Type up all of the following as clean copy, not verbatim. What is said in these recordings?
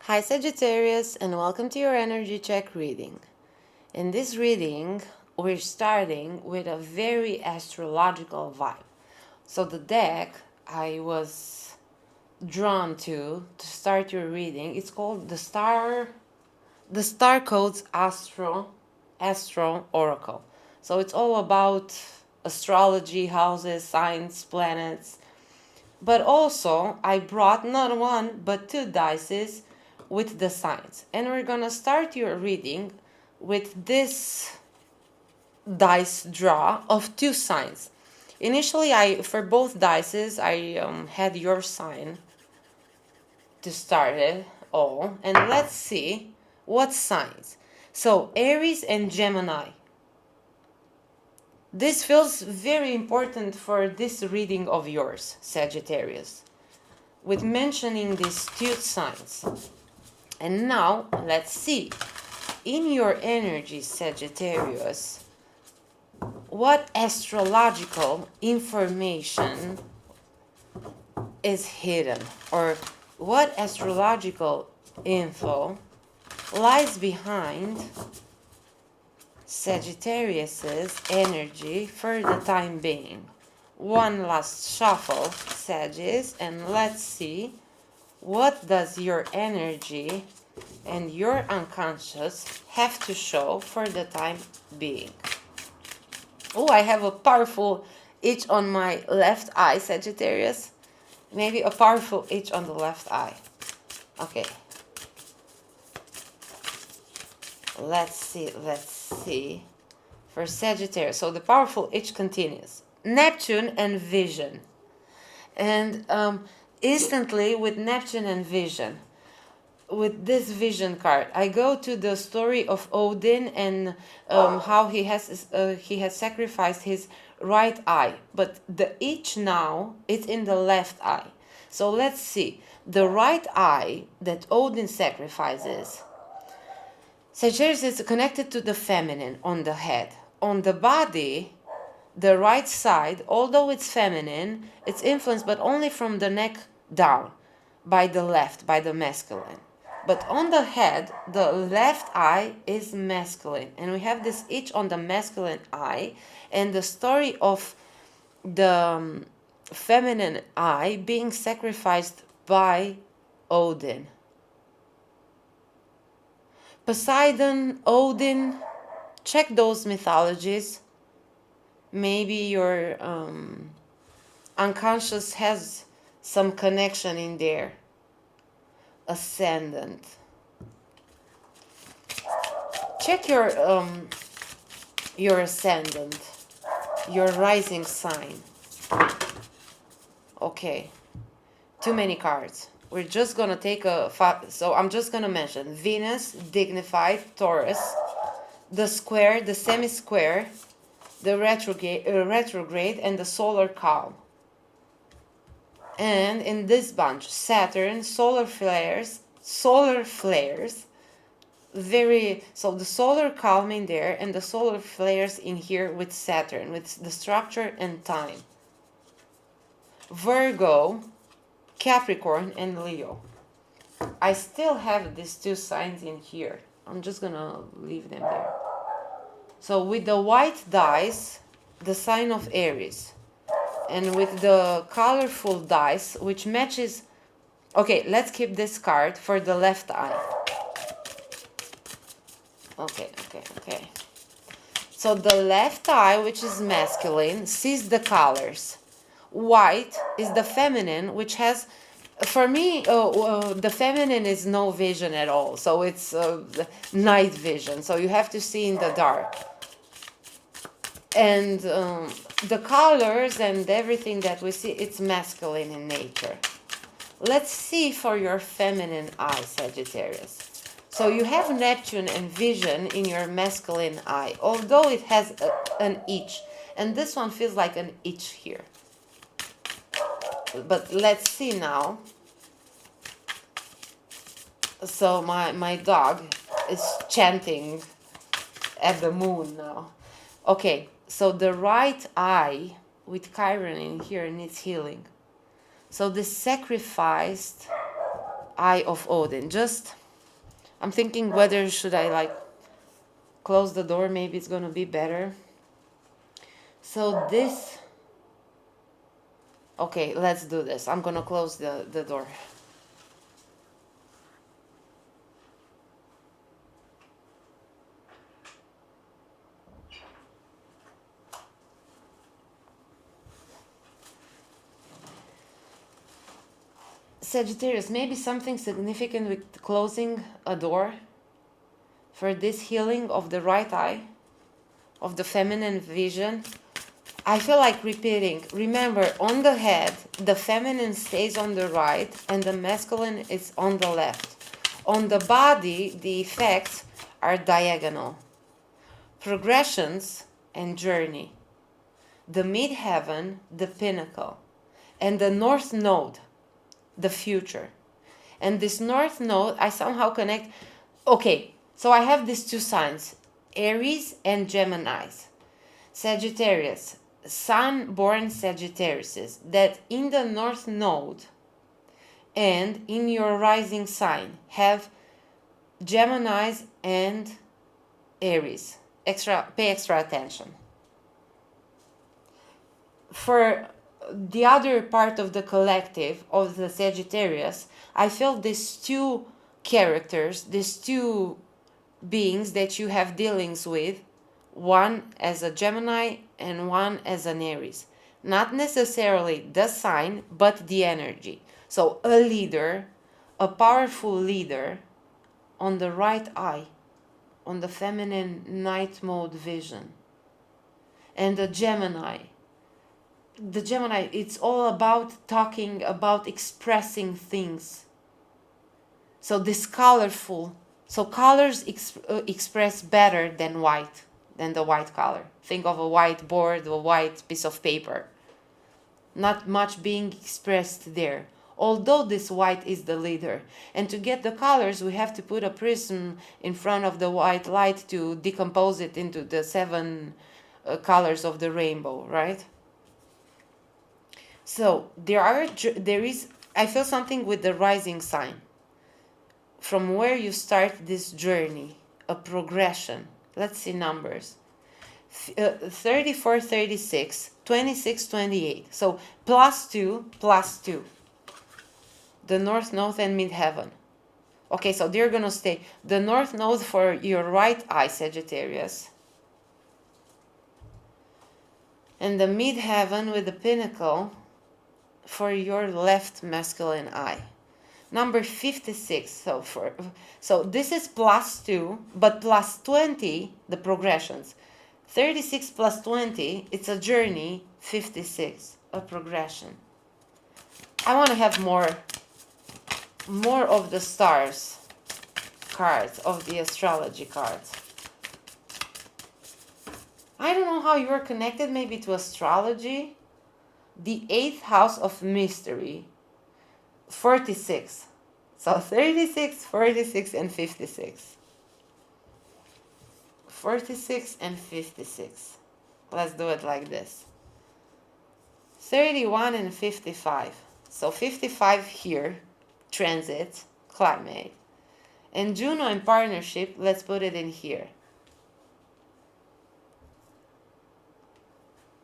Hi Sagittarius, and welcome to your energy check reading. In this reading, we're starting with a very astrological vibe. So the deck I was drawn to start your reading, it's called the Star Codes Astro Oracle. So it's all about astrology, houses, signs, planets. But also, I brought not one but two dices with the signs. And we're gonna start your reading with this dice draw of two signs. Initially, for both dices, I had your sign to start it all. And let's see what signs. So, Aries and Gemini. This feels very important for this reading of yours, Sagittarius, with mentioning these two signs. And now, let's see, in your energy, Sagittarius, what astrological information is hidden, or what astrological info lies behind Sagittarius's energy for the time being. One last shuffle, Sagittarius, and let's see what does your energy and your unconscious have to show for the time being. Oh, I have a powerful itch on my left eye, Sagittarius. Maybe a powerful itch on the left eye. Okay. Let's see. For Sagittarius, so the powerful itch continues. Neptune and Vision. And instantly with Neptune and Vision, with this vision card, I go to the story of Odin and how he has sacrificed his right eye, but the itch now is in the left eye. So let's see, the right eye that Odin sacrifices, Sagittarius, is connected to the feminine on the head. On the body, the right side, although it's feminine, it's influenced but only from the neck down by the left, by the masculine. But on the head, the left eye is masculine. And we have this itch on the masculine eye. And the story of the feminine eye being sacrificed by Odin. Poseidon, Odin, check those mythologies. Maybe your unconscious has some connection in there. Ascendant. Check your ascendant, your rising sign. Okay, too many cards. We're just gonna take so I'm just gonna mention Venus, dignified, Taurus, the square, the semi-square, the retrograde, and the solar calm. And in this bunch, Saturn, solar flares, so the solar calm in there and the solar flares in here with Saturn, with the structure and time. Virgo, Capricorn, and Leo. I still have these two signs in here. I'm just gonna leave them there. So with the white dice, the sign of Aries. And with the colorful dice, which matches... Okay, let's keep this card for the left eye. Okay. So the left eye, which is masculine, sees the colors. White is the feminine, which has... For me, the feminine is no vision at all. So it's night vision. So you have to see in the dark. And the colors and everything that we see, it's masculine in nature. Let's see for your feminine eye, Sagittarius. So you have Neptune and Vision in your masculine eye, although it has an itch. And this one feels like an itch here. But let's see now. So my dog is chanting at the moon now. Okay, so the right eye with Chiron in here needs healing. So the sacrificed Eye of Odin. Just, I'm thinking whether should I like close the door, maybe it's gonna be better. So this, okay, let's do this. I'm gonna close the door. Sagittarius, maybe something significant with closing a door for this healing of the right eye, of the feminine vision. I feel like repeating. Remember, on the head, the feminine stays on the right and the masculine is on the left. On the body, the effects are diagonal. Progressions and journey. The midheaven, the pinnacle. And the north node, the future. And this north node, I somehow connect. Okay, so I have these two signs, Aries and Geminis. Sagittarius, sun-born Sagittarius, that in the north node and in your rising sign have Geminis and Aries. Pay extra attention. For the other part of the collective of the Sagittarius, I feel these two characters, these two beings that you have dealings with, one as a Gemini and one as an Aries. Not necessarily the sign, but the energy. So a leader, a powerful leader on the right eye, on the feminine night mode vision. And the Gemini, it's all about talking, about expressing things. So this colorful, so colors express better than white, than the white color. Think of a white board, a white piece of paper. Not much being expressed there. Although this white is the leader. And to get the colors, we have to put a prism in front of the white light to decompose it into the 7 colors of the rainbow, right? So there is, I feel something with the rising sign. From where you start this journey, a progression. Let's see numbers. 34, 36, 26, 28. So +2, +2. The north node and midheaven. Okay, so they're going to stay. The north node for your right eye, Sagittarius. And the midheaven with the pinnacle for your left masculine eye. Number 56. So this is +2, but +20, the progressions. 36 + 20, it's a journey. 56, a progression. I want to have more of the stars cards, of the astrology cards. I don't know how you're connected, maybe to astrology. The 8th house of mystery, 46. So 36, 46, and 56. 46 and 56. Let's do it like this. 31 and 55. So 55 here, transit, climate. And Juno in partnership, let's put it in here.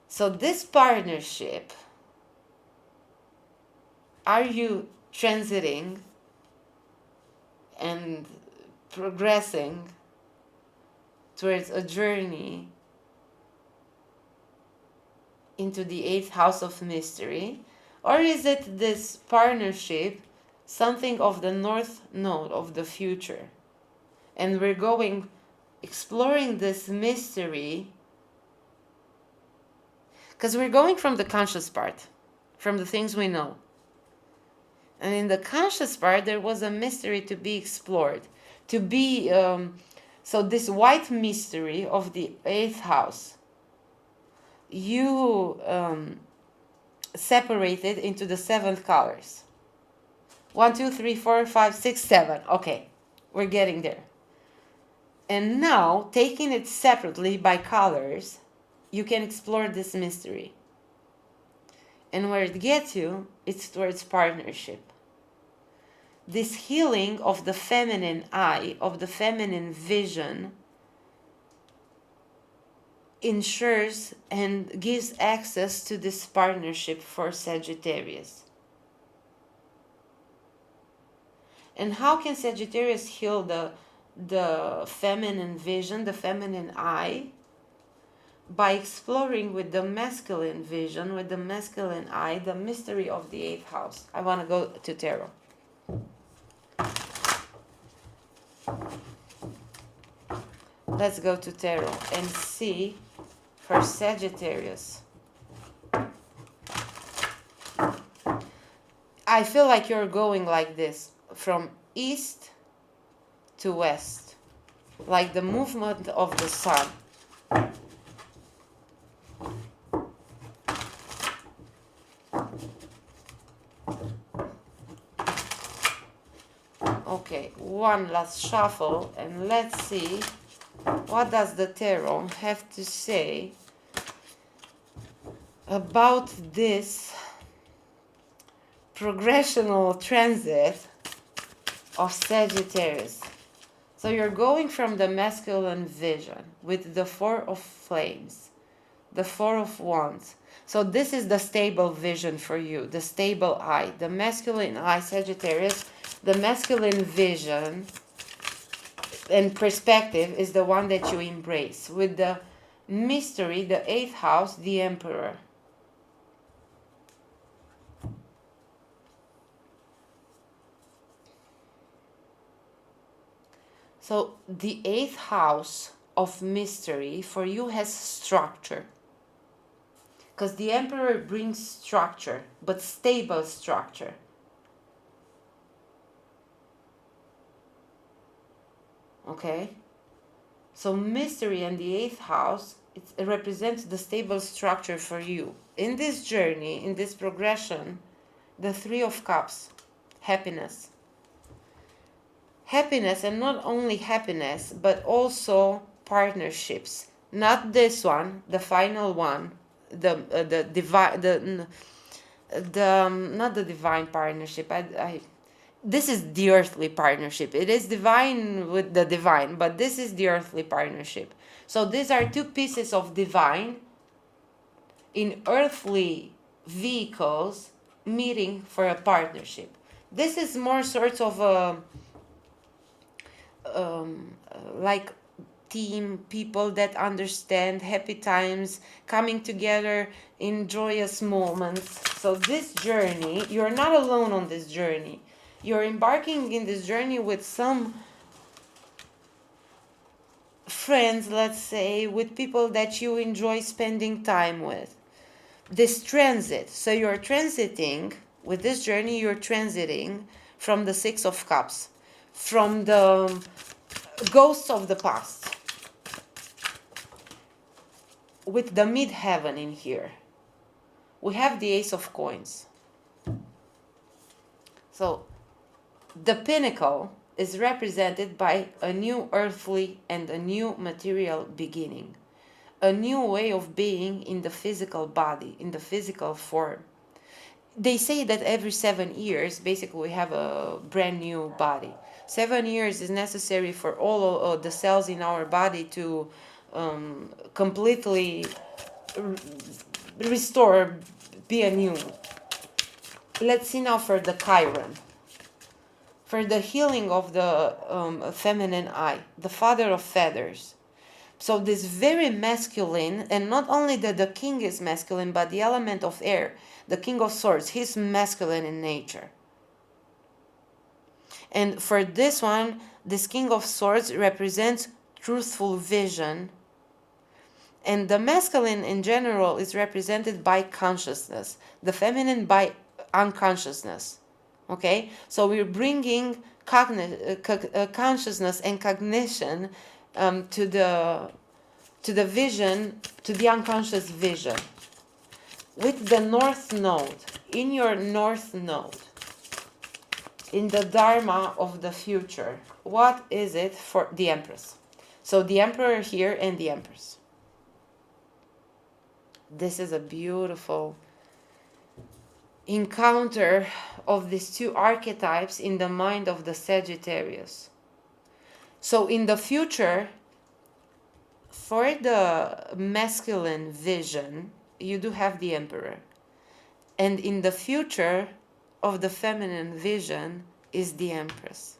So this partnership, are you transiting and progressing towards a journey into the 8th house of mystery? Or is it this partnership something of the north node of the future? And we're exploring this mystery, because we're going from the conscious part, from the things we know. And in the conscious part, there was a mystery to be explored, to be, so this white mystery of the 8th house, you separated into the 7 colors. 1, 2, 3, 4, 5, 6, 7. Okay, we're getting there. And now, taking it separately by colors, you can explore this mystery. And where it gets you, it's towards partnership. this healing of the feminine eye, of the feminine vision, ensures and gives access to this partnership for Sagittarius. And how can Sagittarius heal the feminine vision, the feminine eye? By exploring with the masculine vision, with the masculine eye, the mystery of the 8th house. I want to go to tarot. Let's go to tarot and see for Sagittarius. I feel like you're going like this, from east to west, like the movement of the sun. Okay, one last shuffle, and let's see what does the tarot have to say about this progressional transit of Sagittarius. So you're going from the masculine vision with the 4 of flames, the 4 of wands. So this is the stable vision for you, the stable eye, the masculine eye, Sagittarius. The masculine vision and perspective is the one that you embrace. With the mystery, the 8th house, the Emperor. So the 8th house of mystery for you has structure. Because the Emperor brings structure, but stable structure. Okay? So mystery and the 8th house, it represents the stable structure for you. In this journey, in this progression, the 3 of cups, happiness. Happiness, and not only happiness, but also partnerships. Not this one, the final one, the divine, not the divine partnership. This is the earthly partnership. It is divine with the divine, but this is the earthly partnership. So these are two pieces of divine in earthly vehicles meeting for a partnership. This is more sorts of a like team, people that understand, happy times, coming together in joyous moments. So this journey, you're not alone on this journey. You're embarking in this journey with some friends, let's say, with people that you enjoy spending time with. This transit, so you're transiting, with this journey you're transiting from the 6 of cups, from the ghosts of the past, with the midheaven in here. We have the Ace of Coins. So the pinnacle is represented by a new earthly and a new material beginning. A new way of being in the physical body, in the physical form. They say that every 7 years, basically, we have a brand new body. 7 years is necessary for all of the cells in our body to completely restore, be anew. Let's see now for the Chiron. For the healing of the feminine eye, the father of feathers. So this very masculine, and not only that the king is masculine, but the element of air, the king of swords, he's masculine in nature. And for this one, this king of swords represents truthful vision. And the masculine in general is represented by consciousness, the feminine by unconsciousness. Okay, so we're bringing consciousness and cognition to the vision, to the unconscious vision. With the north node, in your north node, in the dharma of the future, what is it for the Empress? So the Emperor here and the Empress. This is a beautiful encounter of these two archetypes in the mind of the Sagittarius. So in the future, for the masculine vision, you do have the Emperor. And in the future of the feminine vision is the Empress.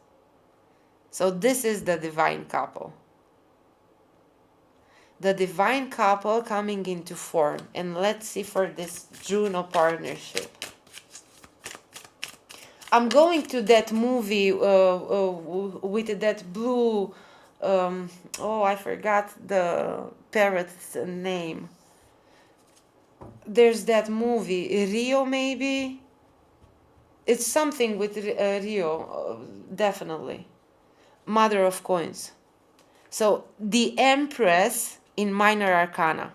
So this is the divine couple. The divine couple coming into form. And let's see for this Juno partnership. I'm going to that movie with that blue, I forgot the parrot's name. There's that movie, Rio maybe? It's something with Rio, definitely. Mother of Coins. So the Empress in Minor Arcana.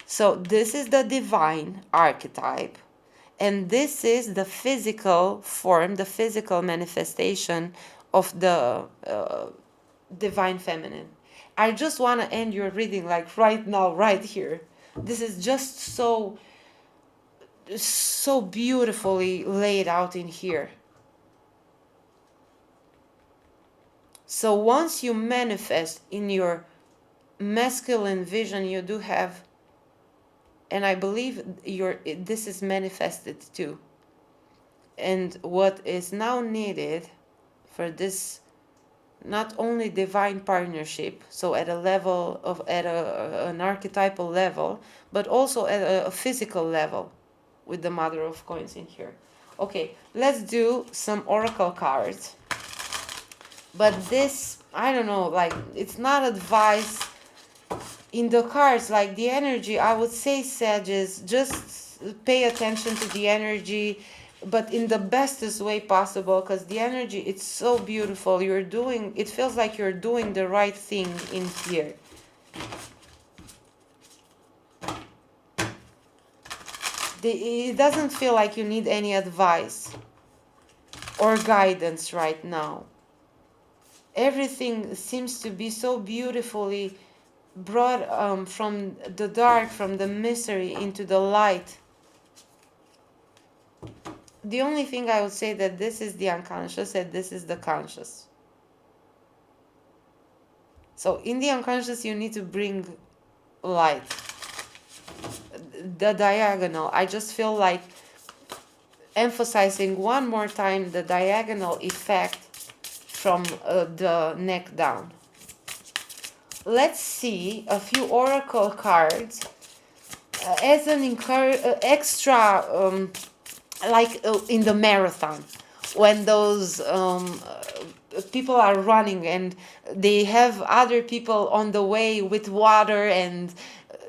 So this is the divine archetype. And this is the physical form, the physical manifestation of the divine feminine. I just want to end your reading like right now, right here. This is just so beautifully laid out in here. So once you manifest in your masculine vision, you do have, and I believe this is manifested too. And what is now needed for this, not only divine partnership, so at a level of, an archetypal level, but also at a physical level with the Mother of Coins in here. Okay, let's do some oracle cards. But this, I don't know, like, it's not advice in the cards, like the energy. I would say, Sages, just pay attention to the energy, but in the bestest way possible, because the energy, it's so beautiful. It feels like you're doing the right thing in here. It doesn't feel like you need any advice or guidance right now. Everything seems to be so beautifully brought from the dark, from the misery into the light. The only thing I would say that this is the unconscious and this is the conscious. So in the unconscious you need to bring light. The diagonal, I just feel like emphasizing one more time the diagonal effect from the neck down. Let's see a few oracle cards as an extra, in the marathon, when those people are running and they have other people on the way with water and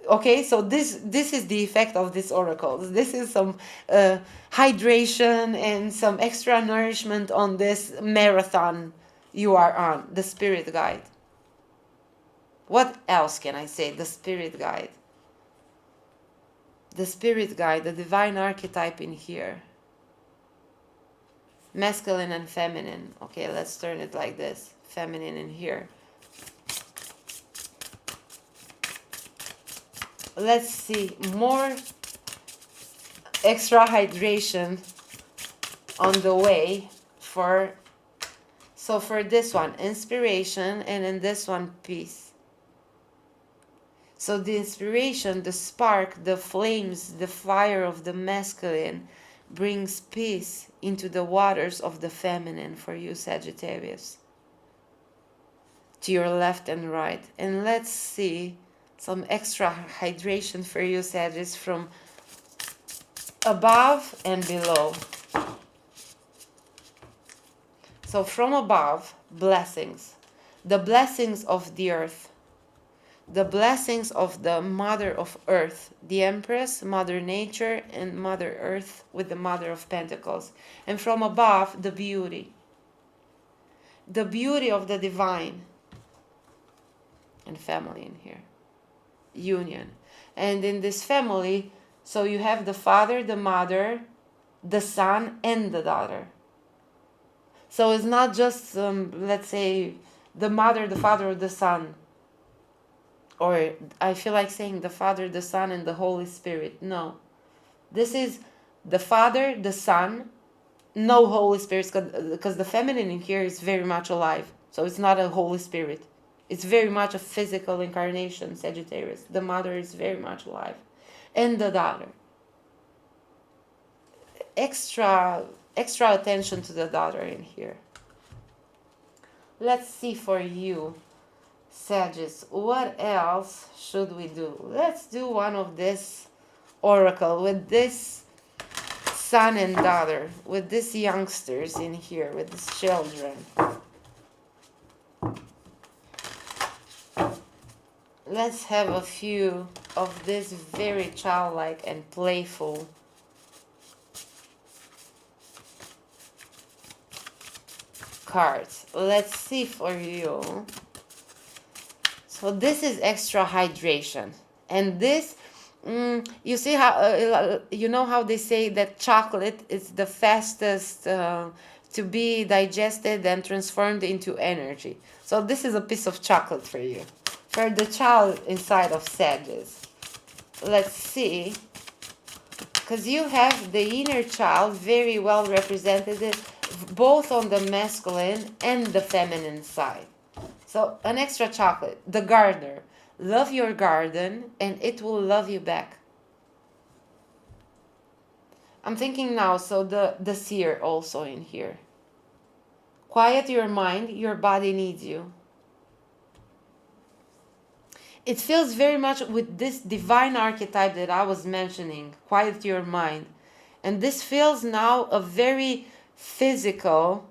okay, so this is the effect of these oracles. This is some hydration and some extra nourishment on this marathon you are on, the spirit guide. What else can I say? The spirit guide. The spirit guide, the divine archetype in here. Masculine and feminine. Okay, let's turn it like this. Feminine in here. Let's see, more extra hydration on the way for this one, inspiration, and in this one, peace. So the inspiration, the spark, the flames, the fire of the masculine brings peace into the waters of the feminine for you, Sagittarius. To your left and right. And let's see some extra hydration for you, Sagittarius, from above and below. So from above, blessings. The blessings of the earth. The blessings of the Mother of Earth, the Empress, Mother Nature, and Mother Earth with the Mother of Pentacles. And from above, the beauty. The beauty of the divine. And family in here. Union. And in this family, so you have the father, the mother, the son, and the daughter. So it's not just, let's say, the mother, the father, or the son. Or I feel like saying the Father, the Son, and the Holy Spirit. No. This is the Father, the Son, no Holy Spirit, because the feminine in here is very much alive. So it's not a Holy Spirit. It's very much a physical incarnation, Sagittarius. The mother is very much alive. And the daughter. Extra attention to the daughter in here. Let's see for you, Sagittarius, what else should we do? Let's do one of this oracle with this son and daughter, with these youngsters in here, with these children. Let's have a few of this very childlike and playful cards. Let's see for you. So this is extra hydration, and this you see how you know how they say that chocolate is the fastest to be digested and transformed into energy. So this is a piece of chocolate for you, for the child inside of Sagittarius. Let's see, because you have the inner child very well represented both on the masculine and the feminine side. So an extra chocolate, the gardener. Love your garden and it will love you back. I'm thinking now, so the seer also in here. Quiet your mind, your body needs you. It feels very much with this divine archetype that I was mentioning, quiet your mind. And this feels now a very physical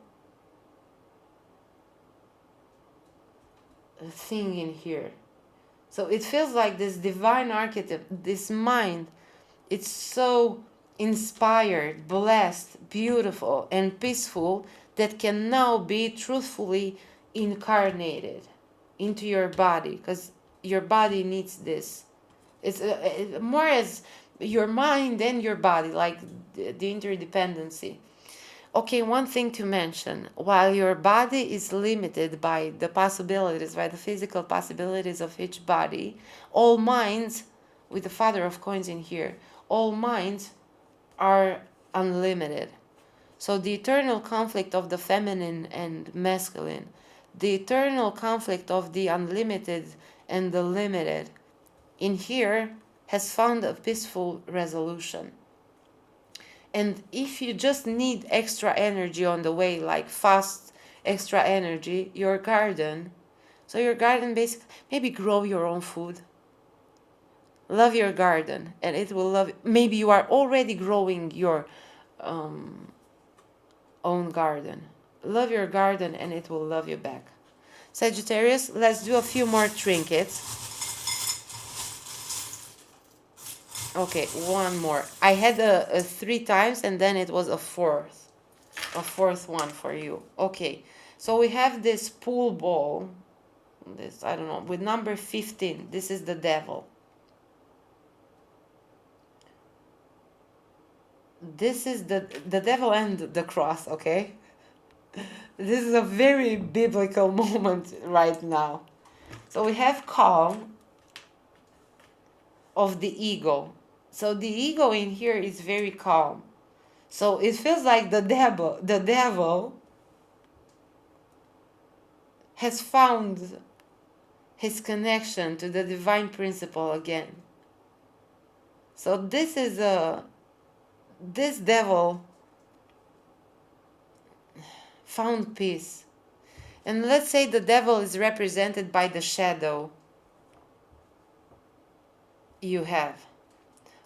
thing in here. So it feels like this divine archetype, this mind, it's so inspired, blessed, beautiful, and peaceful that can now be truthfully incarnated into your body, because your body needs this. It's more as your mind and your body, like the interdependency. Okay, one thing to mention, while your body is limited by the possibilities, by the physical possibilities of each body, all minds, with the Father of Coins in here, all minds are unlimited. So the eternal conflict of the feminine and masculine, the eternal conflict of the unlimited and the limited, in here has found a peaceful resolution. And if you just need extra energy on the way, like fast extra energy, your garden. So your garden basically, maybe grow your own food. Love your garden and it will love. Maybe you are already growing your own garden. Love your garden and it will love you back. Sagittarius, let's do a few more trinkets. Okay, one more. I had a 3 times and then it was a fourth one for you. Okay, so we have this pool ball, this, I don't know, with number 15. This is the devil. This is the devil and the cross, okay? This is a very biblical moment right now. So we have calm of the ego. So the ego in here is very calm. So it feels like the devil has found his connection to the divine principle again. So this is this devil found peace. And let's say the devil is represented by the shadow you have.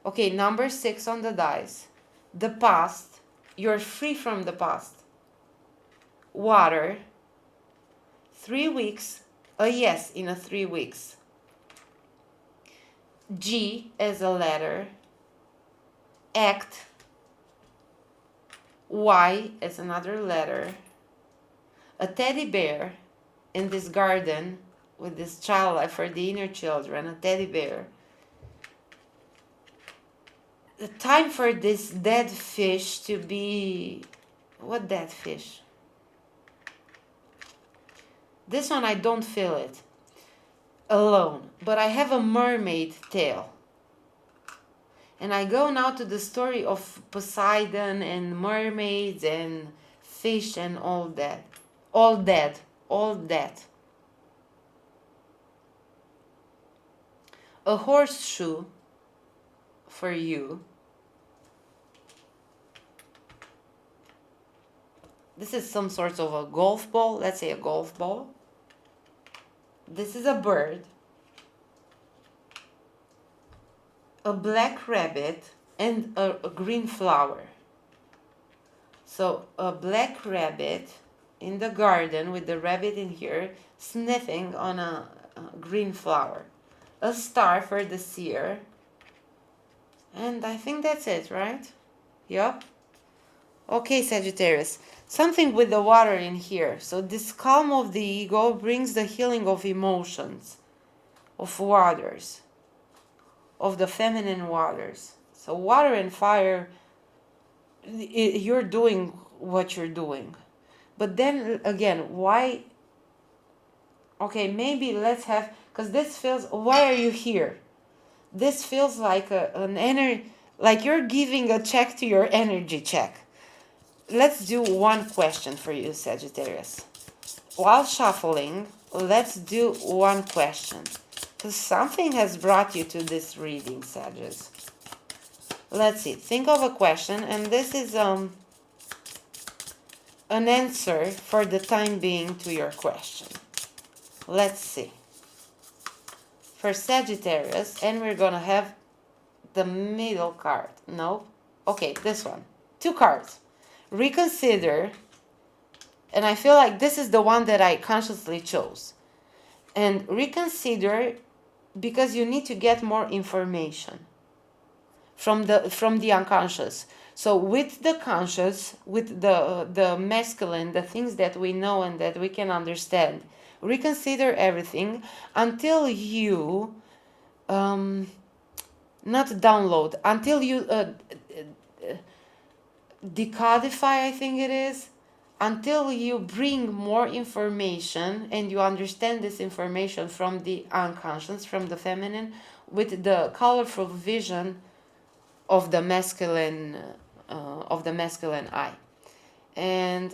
Okay, number 6 on the dice. The past. You're free from the past. Water. 3 weeks. A yes in a 3 weeks. G as a letter. Act. Y as another letter. A teddy bear in this garden with this child life for the inner children. A teddy bear. The time for this dead fish to be... What dead fish? This one I don't feel it alone, but I have a mermaid tail. And I go now to the story of Poseidon and mermaids and fish and all that. All that. All that. A horseshoe for you. This is some sort of a golf ball. Let's say a golf ball. This is a bird. A black rabbit and a green flower. So a black rabbit in the garden with the rabbit in here sniffing on a green flower. A star for the seer. And I think that's it, right? Yup. Okay, Sagittarius. Something with the water in here. So this calm of the ego brings the healing of emotions, of waters, of the feminine waters. So water and fire, you're doing what you're doing. But then again, why? Okay, maybe let's have, because this feels, why are you here? This feels like an energy, like you're giving a check to your energy check. Let's do one question for you, Sagittarius. While shuffling, let's do one question. Because something has brought you to this reading, Sagittarius. Let's see. Think of a question, and this is an answer for the time being to your question. Let's see. For Sagittarius, and we're going to have the middle card. No? Okay, this one. 2 cards. Reconsider, and I feel like this is the one that I consciously chose. And reconsider because you need to get more information from the unconscious. So with the conscious, with the masculine, the things that we know and that we can understand, reconsider everything until you not download, until you decodify, I think it is, until you bring more information and you understand this information from the unconscious, from the feminine, with the colorful vision of the masculine eye. And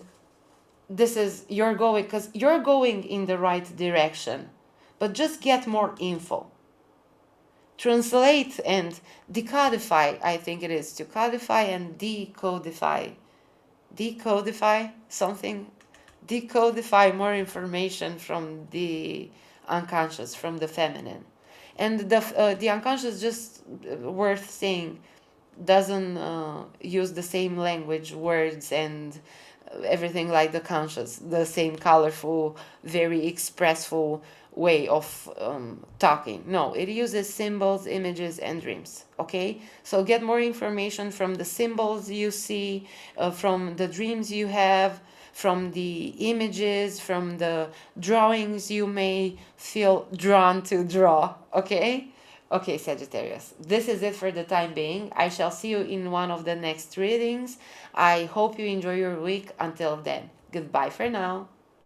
this is, you're going, because you're going in the right direction, but just get more info. Translate and decodify, I think it is, to codify and decodify something, decodify more information from the unconscious, from the feminine. And the unconscious, just worth saying, doesn't use the same language, words, and everything like the conscious, the same colorful, very expressful way of talking. No, it uses symbols, images, and dreams. Okay, so get more information from the symbols you see, from the dreams you have, from the images, from the drawings you may feel drawn to draw. Okay. Okay, Sagittarius, this is it for the time being. I shall see you in one of the next readings. I hope you enjoy your week. Until then, goodbye for now.